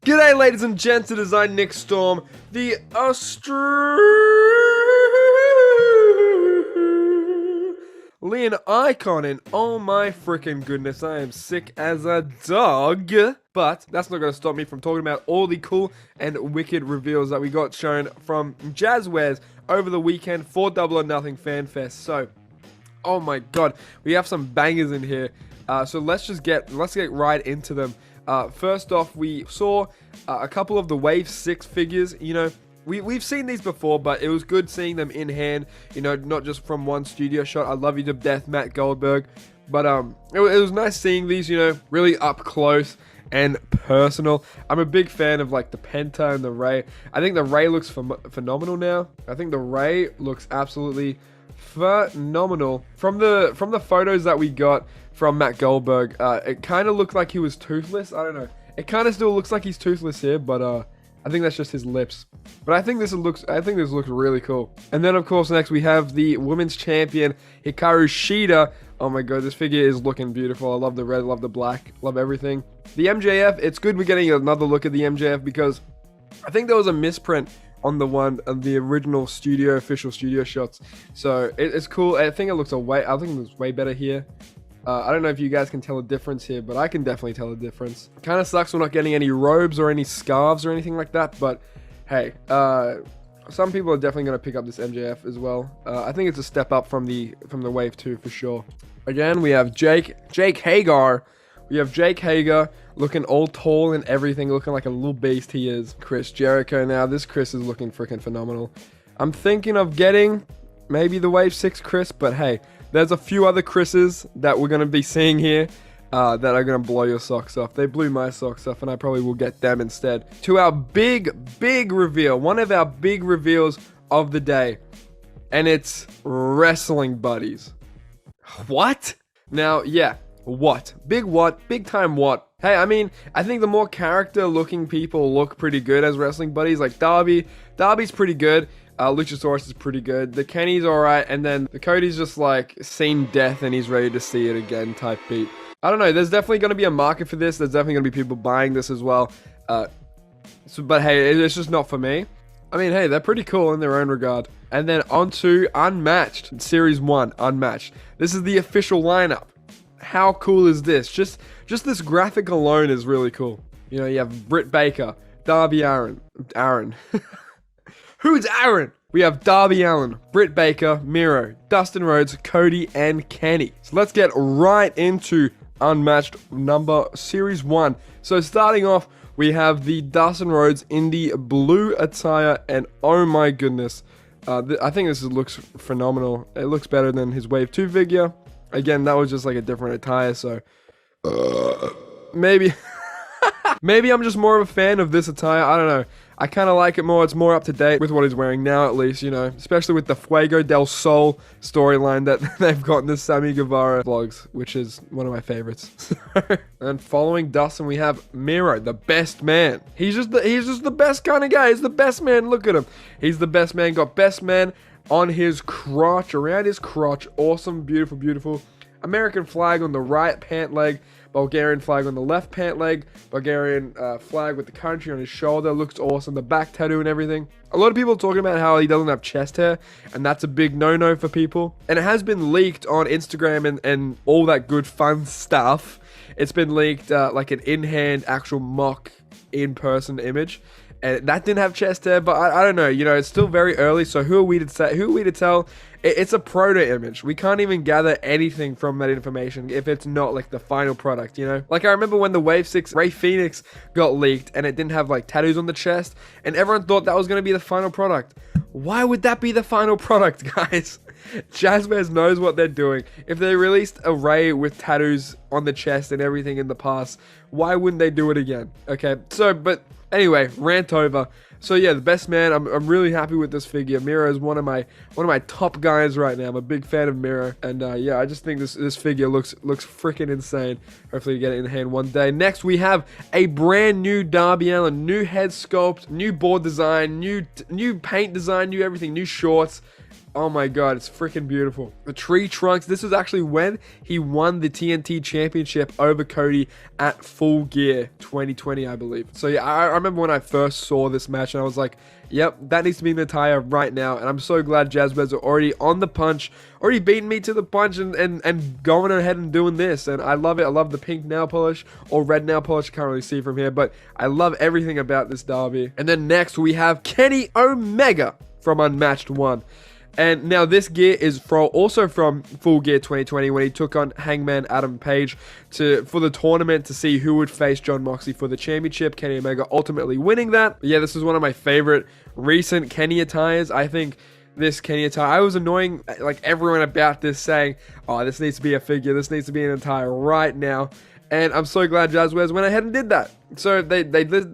G'day ladies and gents, it is I, Nick Storm, the Australian icon, and oh my freaking goodness, I am sick as a dog. But that's not going to stop me from talking about all the cool and wicked reveals that we got shown from Jazzwares over the weekend for Double or Nothing Fan Fest. So, oh my god, we have some bangers in here. So let's get right into them. First off, we saw a couple of the Wave 6 figures. You know, we've seen these before, but it was good seeing them in hand, you know, not just from one studio shot. I love you to death, Matt Goldberg. But it was nice seeing these, you know, really up close and personal. I'm a big fan of like the Penta and the Ray. I think the Ray looks phenomenal now. I think the Ray looks absolutely phenomenal. From the photos that we got from Matt Goldberg, it kind of looked like he was toothless. I don't know. It kind of still looks like he's toothless here, but I think that's just his lips. But I think this looks really cool. And then of course next we have the women's champion Hikaru Shida. Oh my god, this figure is looking beautiful. I love the red, love the black, love everything. The MJF, it's good we're getting another look at the MJF because I think there was a misprint on the original official studio shots. So it's cool. I think it looks way better here. I don't know if you guys can tell a difference here, but I can definitely tell a difference. Kind of sucks we're not getting any robes or any scarves or anything like that, but hey, some people are definitely going to pick up this MJF as well. I think it's a step up from the Wave 2 for sure. Again, we have Jake Hager. We have Jake Hager looking all tall and everything, looking like a little beast he is. Chris Jericho now. This Chris is looking freaking phenomenal. I'm thinking of getting maybe the Wave 6 Chris, but hey, there's a few other Chris's that we're going to be seeing here that are going to blow your socks off. They blew my socks off, and I probably will get them instead. To our big reveal, one of our big reveals of the day, and it's Wrestling Buddies. What? Now, yeah. What? Big time what? Hey, I mean, I think the more character-looking people look pretty good as Wrestling Buddies. Like Darby's pretty good. Luchasaurus is pretty good. The Kenny's alright, and then the Cody's just like seen death and he's ready to see it again type beat. I don't know. There's definitely going to be a market for this. There's definitely going to be people buying this as well. But hey, it's just not for me. I mean, hey, they're pretty cool in their own regard. And then on to Unmatched Series 1, Unmatched. This is the official lineup. How cool is this? Just this graphic alone is really cool. You know, you have Britt Baker, Darby Allin. Who's Aaron? We have Darby Allin, Britt Baker, Miro, Dustin Rhodes, Cody, and Kenny. So let's get right into Unmatched Series 1. So starting off, we have the Dustin Rhodes in the blue attire, and oh my goodness. I think this looks phenomenal. It looks better than his Wave 2 figure. Again, that was just like a different attire, so maybe I'm just more of a fan of this attire. I don't know. I kind of like it more. It's more up to date with what he's wearing now, at least, you know, especially with the Fuego del Sol storyline that they've got in the Sammy Guevara vlogs, which is one of my favorites. And following Dustin, we have Miro, the best man. He's just the best kind of guy. He's the best man. Look at him. He's the best man. Got best man on his crotch, around his crotch. Awesome, beautiful, beautiful. American flag on the right pant leg, Bulgarian flag on the left pant leg, Bulgarian flag with the country on his shoulder. Looks awesome. The back tattoo and everything. A lot of people are talking about how he doesn't have chest hair, and that's a big no-no for people. And it has been leaked on Instagram and all that good fun stuff. It's been leaked like an in-hand actual mock in-person image. And that didn't have chest hair, but I don't know. You know, it's still very early, so who are we to say? Who are we to tell? It's a proto image. We can't even gather anything from that information if it's not like the final product, you know? Like I remember when the Wave 6 Ray Phoenix got leaked and it didn't have like tattoos on the chest, and everyone thought that was going to be the final product. Why would that be the final product, guys? Jazzwares knows what they're doing. If they released a Ray with tattoos on the chest and everything in the past, why wouldn't they do it again? Okay, so, but anyway, rant over. So yeah, the best man. I'm really happy with this figure. Miro is one of my top guys right now. I'm a big fan of Miro, and yeah, I just think this figure looks freaking insane. Hopefully, you get it in hand one day. Next, we have a brand new Darby Allin, new head sculpt, new board design, new paint design, new everything, new shorts. Oh my god, it's freaking beautiful. The tree trunks. This was actually when he won the TNT championship over Cody at Full Gear 2020, I believe. So yeah, I remember when I first saw this match and I was like, yep, that needs to be Natalia right now. And I'm so glad Jazzwares are already on the punch, already beating me to the punch and going ahead and doing this. And I love it. I love the pink nail polish or red nail polish. I can't really see from here, but I love everything about this derby. And then next we have Kenny Omega from Unmatched 1. And now this gear is also from Full Gear 2020 when he took on Hangman Adam Page for the tournament to see who would face Jon Moxley for the championship. Kenny Omega ultimately winning that. But yeah, this is one of my favorite recent Kenny attires. I think this Kenny attire, I was annoying like everyone about this, saying, oh, this needs to be a figure, this needs to be an attire right now. And I'm so glad Jazzwares went ahead and did that. So they listened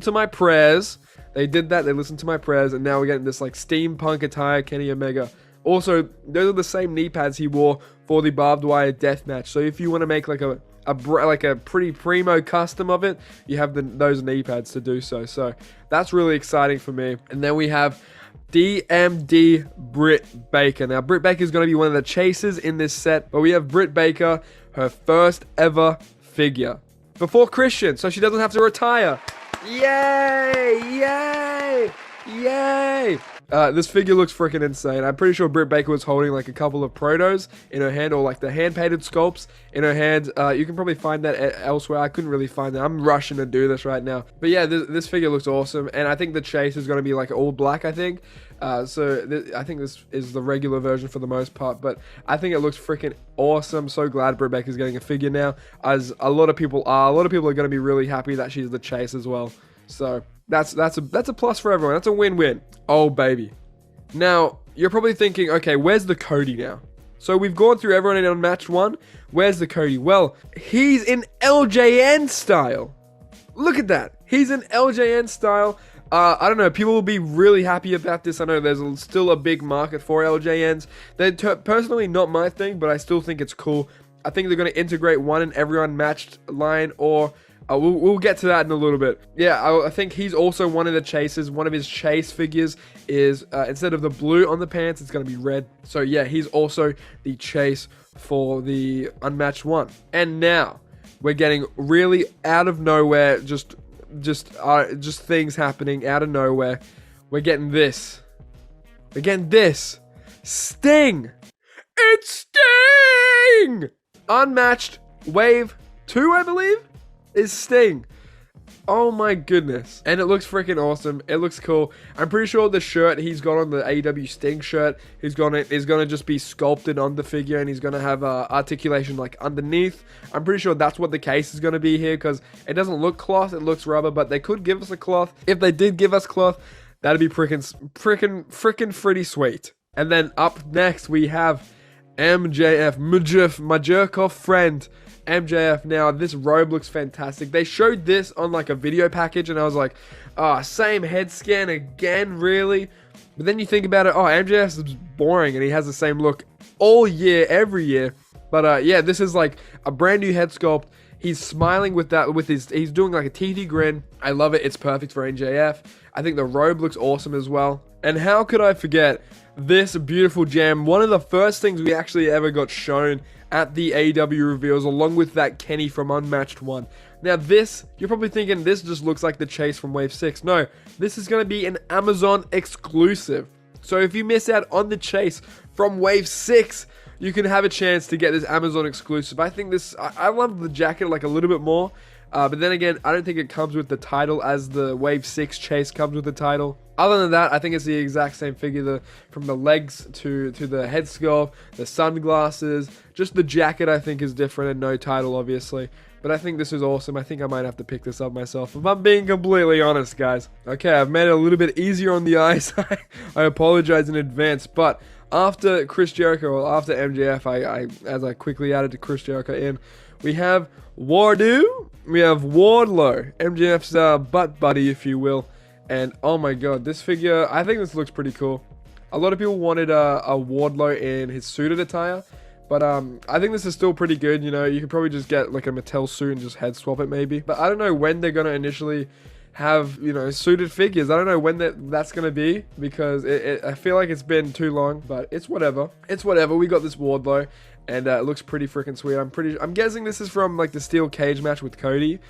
to my prayers. They did that, they listened to my prayers, and now we're getting this like steampunk attire, Kenny Omega. Also, those are the same knee pads he wore for the barbed wire death match. So if you want to make like a pretty primo custom of it, you have those knee pads to do so. So that's really exciting for me. And then we have DMD Britt Baker. Now, Britt Baker is going to be one of the chasers in this set, but we have Britt Baker, her first ever figure. Before Christian, so she doesn't have to retire. Yay! Yay! Yay! This figure looks freaking insane. I'm pretty sure Britt Baker was holding like a couple of protos in her hand, or like the hand-painted sculpts in her hand. You can probably find that elsewhere. I couldn't really find that. I'm rushing to do this right now. But yeah, this figure looks awesome, and I think the chase is going to be like all black, I think. I think this is the regular version for the most part, but I think it looks freaking awesome. So glad Britt Baker's getting a figure now, as a lot of people are. A lot of people are going to be really happy that she's the chase as well. So that's a plus for everyone. That's a win-win. Oh baby. Now you're probably thinking, okay, where's the Cody now? So we've gone through everyone in Unmatched 1. Where's the Cody? Well, he's in LJN style. Look at that. He's in LJN style. I don't know, people will be really happy about this. I know there's still a big market for LJNs. They're personally not my thing, but I still think it's cool. I think they're going to integrate one in every Unmatched line, or we'll get to that in a little bit. Yeah, I think he's also one of the chasers. One of his chase figures is, instead of the blue on the pants, it's going to be red. So yeah, he's also the chase for the Unmatched 1. And now, we're getting really out of nowhere, just things happening out of nowhere. We're getting this. We're getting this. Sting! It's Sting! Unmatched Wave 2, I believe, is Sting. Oh my goodness. And it looks freaking awesome. It looks cool. I'm pretty sure the shirt he's got on, the AEW Sting shirt, is gonna just be sculpted on the figure, and he's gonna have articulation like underneath. I'm pretty sure that's what the case is gonna be here, because it doesn't look cloth, it looks rubber, but they could give us a cloth. If they did give us cloth, that'd be freaking pretty sweet. And then up next we have MJF, my jerk-off friend, MJF. Now, this robe looks fantastic. They showed this on like a video package, and I was like, same head scan again, really? But then you think about it, MJF is boring, and he has the same look all year, every year. But yeah, this is like a brand new head sculpt. He's smiling he's doing like a teethy grin. I love it. It's perfect for MJF. I think the robe looks awesome as well. And how could I forget this beautiful gem? One of the first things we actually ever got shown at the AEW reveals, along with that Kenny from Unmatched 1. Now this, you're probably thinking this just looks like the chase from Wave 6. No, this is going to be an Amazon exclusive. So if you miss out on the chase from Wave 6, you can have a chance to get this Amazon exclusive. I think this, I love the jacket like a little bit more. But then again, I don't think it comes with the title as the Wave 6 chase comes with the title. Other than that, I think it's the exact same figure, from the legs to the head sculpt, the sunglasses. Just the jacket I think is different, and no title obviously. But I think this is awesome. I think I might have to pick this up myself, if I'm being completely honest, guys. Okay, I've made it a little bit easier on the eyes. I apologize in advance, but after Chris Jericho, or after MJF, as I quickly added to Chris Jericho in, we have Wardlow, we have Wardlow, MJF's butt buddy, if you will. And oh my god, this figure, I think this looks pretty cool. A lot of people wanted a Wardlow in his suited attire, but I think this is still pretty good. You know, you could probably just get like a Mattel suit and just head swap it maybe. But I don't know when they're gonna initially have, you know, suited figures. I don't know when that's gonna be, because I feel like it's been too long, but it's whatever. It's whatever. We got this Wardlow. and it looks pretty freaking sweet. I'm guessing this is from like the steel cage match with Cody.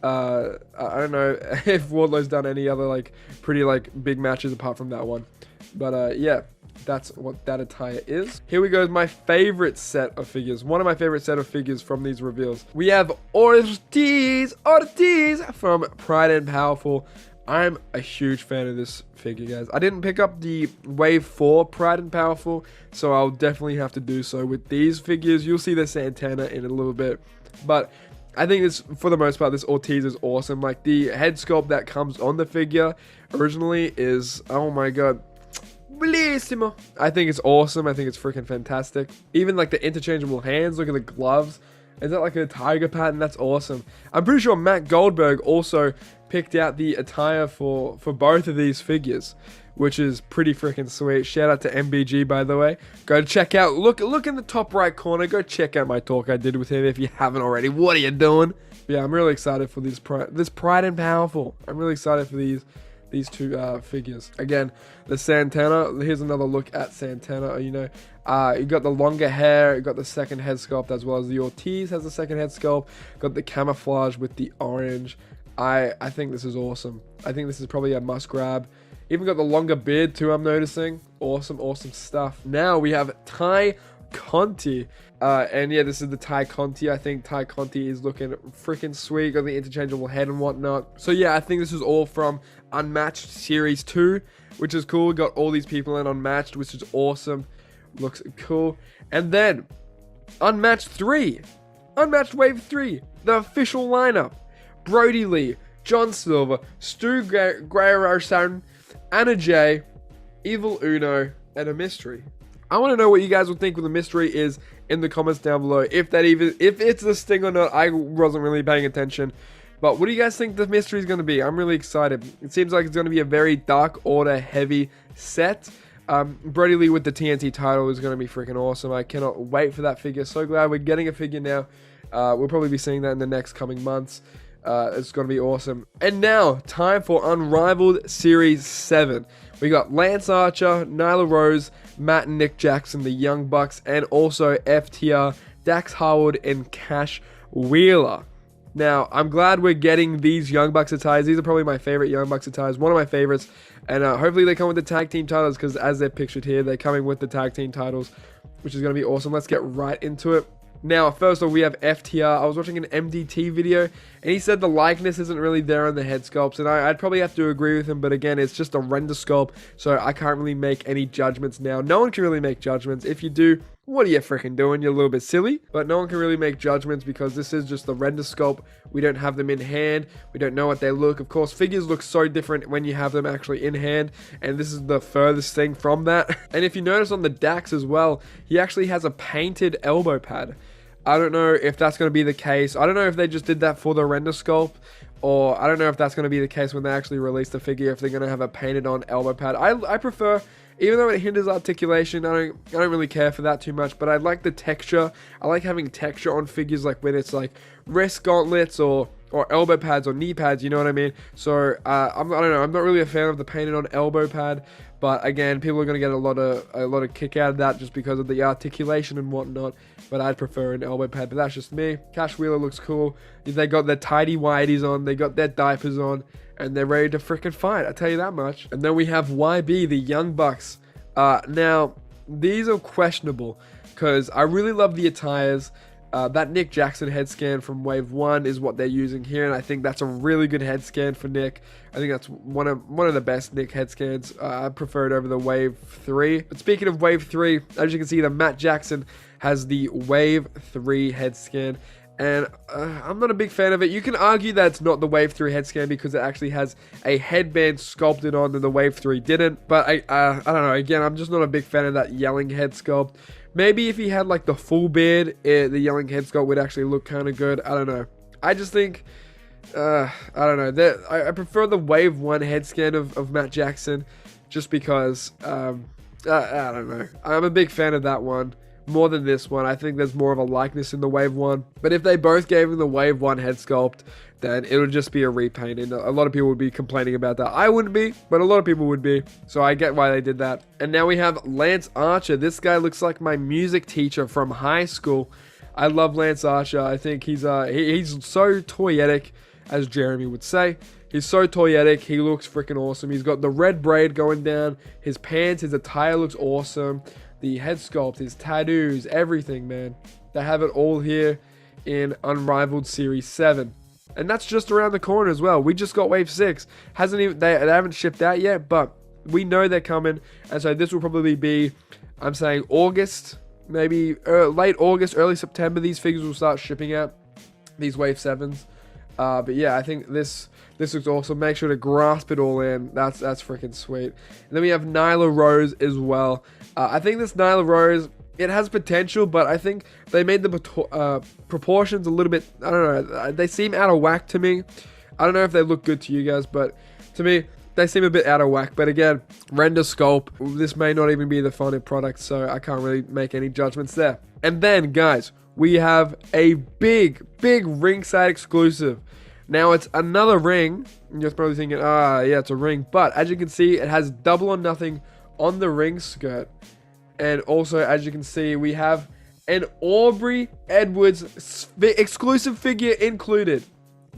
I don't know if Wardlow's done any other like pretty like big matches apart from that one, but yeah, that's what that attire is. Here we go, my favorite set of figures. One of my favorite set of figures from these reveals. We have Ortiz from Pride and Powerful. I'm a huge fan of this figure, guys. I didn't pick up the Wave 4 Pride and Powerful, so I'll definitely have to do so with these figures. You'll see the Santana in a little bit, but I think this, for the most part, this Ortiz is awesome. Like, the head sculpt that comes on the figure originally is, oh my god, bellissimo. I think it's awesome. I think it's freaking fantastic. Even like the interchangeable hands, look at the gloves. Is that like a tiger pattern? That's awesome. I'm pretty sure Matt Goldberg also picked out the attire for both of these figures, which is pretty freaking sweet. Shout out to MBG, by the way. Go check out, look in the top right corner. Go check out my talk I did with him if you haven't already. What are you doing? Yeah, I'm really excited for this Pride and Powerful. I'm really excited for these two figures. Again, the Santana. Here's another look at Santana. You know, you got the longer hair, you got the second head sculpt, as well as the Ortiz has the second head sculpt. Got the camouflage with the orange. I think this is awesome. I think this is probably a must grab. Even got the longer beard too, I'm noticing. Awesome stuff. Now we have Tai Conti. And yeah, this is the Tai Conti. I think Tai Conti is looking freaking sweet. Got the interchangeable head and whatnot. So yeah, I think this is all from Unmatched Series 2, which is cool. We got all these people in Unmatched, which is awesome. Looks cool. And then Unmatched 3. Unmatched Wave 3. The official lineup. Brody Lee, John Silver, Stu Grayson, Anna Jay, Evil Uno, and a mystery. I want to know what you guys would think the mystery is in the comments down below. If it's the Sting or not, I wasn't really paying attention. But what do you guys think the mystery is going to be? I'm really excited. It seems like it's going to be a very Dark Order heavy set. Brody Lee with the TNT title is going to be freaking awesome. I cannot wait for that figure. So glad we're getting a figure now. We'll probably be seeing that in the next coming months. It's going to be awesome. And now, time for Unrivaled Series 7. We got Lance Archer, Nila Rose, Matt and Nick Jackson, the Young Bucks, and also FTR, Dax Harwood, and Cash Wheeler. Now, I'm glad we're getting these Young Bucks attires. These are probably my favorite Young Bucks attires. One of my favorites. And hopefully they come with the tag team titles, because as they're pictured here, they're coming with the tag team titles, which is going to be awesome. Let's get right into it. Now, first off, we have FTR. I was watching an MDT video, and he said the likeness isn't really there on the head sculpts, and I'd probably have to agree with him, but again, it's just a render sculpt, so I can't really make any judgments now. No one can really make judgments. If you do, what are you freaking doing? You're a little bit silly, but no one can really make judgments because this is just the render sculpt. We don't have them in hand. We don't know what they look. Of course, figures look so different when you have them actually in hand, and this is the furthest thing from that. And if you notice on the Dax as well, he actually has a painted elbow pad. I don't know if that's going to be the case. I don't know if they just did that for the render sculpt, or I don't know if that's going to be the case when they actually release the figure, if they're going to have a painted on elbow pad. I prefer, even though it hinders articulation, I don't really care for that too much, but I like the texture. I like having texture on figures, like when it's like wrist gauntlets or elbow pads or knee pads, you know what I mean? So I don't know, I'm not really a fan of the painted on elbow pad, but again, people are going to get a lot of kick out of that just because of the articulation and whatnot. But I'd prefer an elbow pad, but that's just me. Cash Wheeler looks cool. They got their tidy whities on, they got their diapers on, and they're ready to freaking fight, I tell you that much. And then we have YB, the Young Bucks. Now, these are questionable, because I really love the attires. That Nick Jackson head scan from Wave 1 is what they're using here, and I think that's a really good head scan for Nick. I think that's one of the best Nick head scans. I prefer it over the Wave 3. But speaking of Wave 3, as you can see, the Matt Jackson has the Wave 3 head scan, and I'm not a big fan of it. You can argue that it's not the Wave 3 head scan because it actually has a headband sculpted on and the Wave 3 didn't. But I don't know, again, I'm just not a big fan of that yelling head sculpt. Maybe if he had like the full beard, the yelling head sculpt would actually look kind of good. I don't know. I just think, I don't know. I prefer the Wave 1 head scan of Matt Jackson just because, I don't know. I'm a big fan of that one more than this one. I think there's more of a likeness in the Wave 1. But if they both gave him the Wave 1 head sculpt, then it would just be a repaint, and a lot of people would be complaining about that. I wouldn't be, but a lot of people would be, so I get why they did that. And now we have Lance Archer. This guy looks like my music teacher from high school. I love Lance Archer. I think he's so toyetic, as Jeremy would say. He's so toyetic. He looks freaking awesome. He's got the red braid going down. His pants, his attire looks awesome. The head sculpt, his tattoos, everything, man. They have it all here in Unrivaled Series 7. And that's just around the corner as well. We just got Wave 6. They haven't shipped out yet, but we know they're coming. And so this will probably be, I'm saying August, maybe late August, early September. These figures will start shipping out, these Wave 7s. But yeah, I think this looks awesome. Make sure to grasp it all in. That's freaking sweet. And then we have Nila Rose as well. I think this Nila Rose, it has potential, but I think they made the proportions a little bit, I don't know, they seem out of whack to me. I don't know if they look good to you guys, but to me, they seem a bit out of whack. But again, render sculpt, this may not even be the final product, so I can't really make any judgments there. And then, guys, we have a big ringside exclusive. Now, it's another ring. You're probably thinking, yeah, it's a ring. But as you can see, it has double or nothing on the ring skirt. And also, as you can see, we have an Aubrey Edwards exclusive figure included.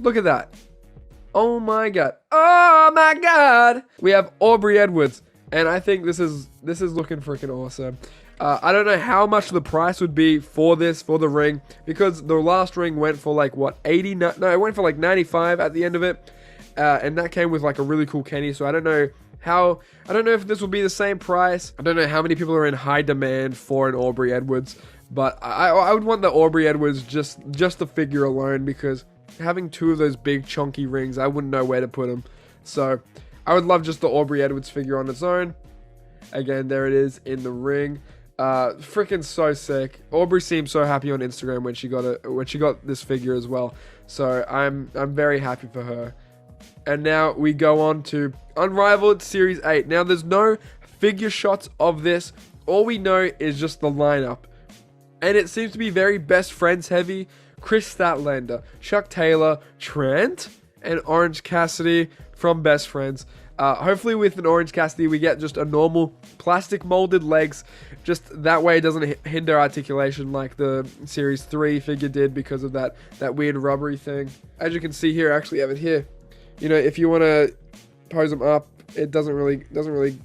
Look at that. Oh my god. Oh my god. We have Aubrey Edwards. And I think this is looking freaking awesome. I don't know how much the price would be for this, for the ring, because the last ring went for like, what, 80? No, it went for like 95 at the end of it. And that came with like a really cool Kenny, so I don't know if this will be the same price. I don't know how many people are in high demand for an Aubrey Edwards, but I would want the Aubrey Edwards just the figure alone, because having two of those big chunky rings, I wouldn't know where to put them. So I would love just the Aubrey Edwards figure on its own. Again, there it is in the ring. Freaking so sick. Aubrey seemed so happy on Instagram when she got this figure as well. So I'm very happy for her. And now we go on to Unrivaled Series 8. Now there's no figure shots of this. All we know is just the lineup. And it seems to be very best friends heavy. Chris Statlander, Chuck Taylor, Trent, and Orange Cassidy from Best Friends. Hopefully with an Orange Cassidy we get just a normal plastic molded legs. Just that way it doesn't hinder articulation like the Series 3 figure did because of that weird rubbery thing. As you can see here, I actually have it here. You know, if you want to pose them up, it doesn't really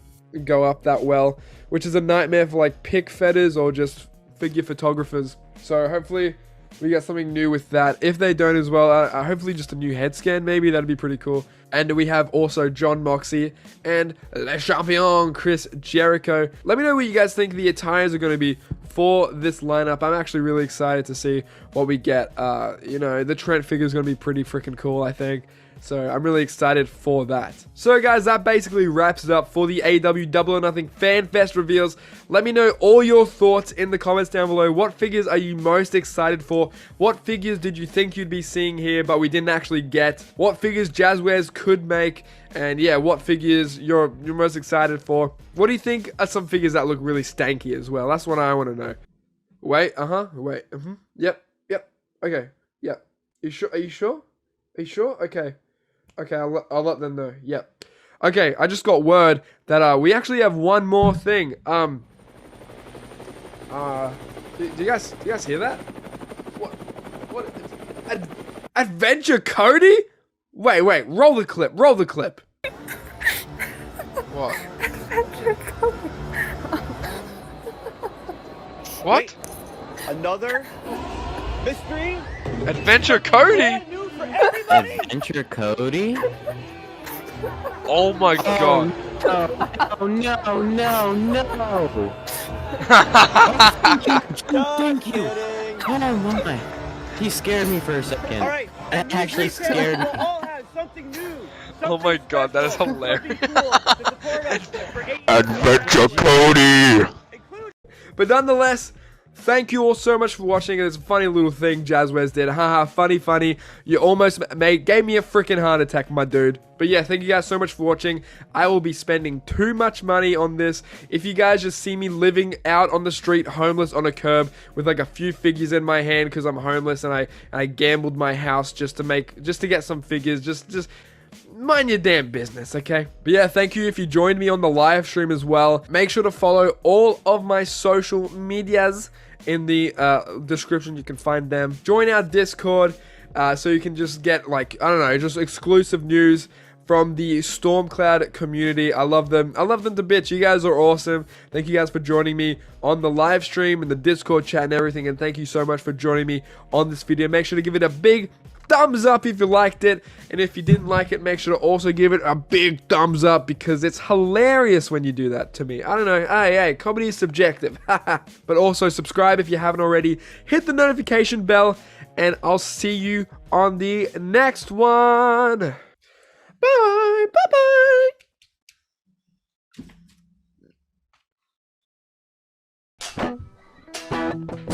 go up that well, which is a nightmare for like pick fetters or just figure photographers. So hopefully we get something new with that. If they don't as well, hopefully just a new head scan maybe. That'd be pretty cool. And we have also John Moxley and Le Champion Chris Jericho. Let me know what you guys think the attires are going to be for this lineup. I'm actually really excited to see what we get. You know, the Trent figure is going to be pretty freaking cool, I think. So I'm really excited for that. So guys, that basically wraps it up for the AEW Double or Nothing Fan Fest reveals. Let me know all your thoughts in the comments down below. What figures are you most excited for? What figures did you think you'd be seeing here but we didn't actually get? What figures Jazzwares could make? And yeah, what figures you're most excited for? What do you think are some figures that look really stanky as well? That's what I want to know. Wait, wait, yep, okay, yep. Are you sure? Are you sure? Okay, I'll let them know. Yep. Okay, I just got word that we actually have one more thing. Do you guys hear that? What? Adventure Cody? Wait, roll the clip. What? Adventure Cody. What? Wait, another mystery? Adventure Cody? Adventure Cody? Oh my god. Oh no. Thank you. Oh my. He scared me for a second. All right. That actually scared me. We'll all have something new. Oh my god, that is hilarious. Adventure Cody! But nonetheless, thank you all so much for watching. It's a funny little thing Jazzwares did. Haha, funny. You almost gave me a freaking heart attack, my dude. But yeah, thank you guys so much for watching. I will be spending too much money on this. If you guys just see me living out on the street, homeless on a curb, with like a few figures in my hand because I'm homeless and I gambled my house just to get some figures, just mind your damn business, okay? But yeah, thank you if you joined me on the live stream as well. Make sure to follow all of my social medias in the description. You can find them. Join our Discord so you can just get, like, I don't know, just exclusive news from the Stormcloud community. I love them. I love them to bits. You guys are awesome. Thank you guys for joining me on the live stream and the Discord chat and everything. And thank you so much for joining me on this video. Make sure to give it a big thumbs up if you liked it, and if you didn't like it, make sure to also give it a big thumbs up because it's hilarious when you do that to me. I don't know, hey, comedy is subjective. But also subscribe if you haven't already, hit the notification bell, and I'll see you on the next one. Bye, bye.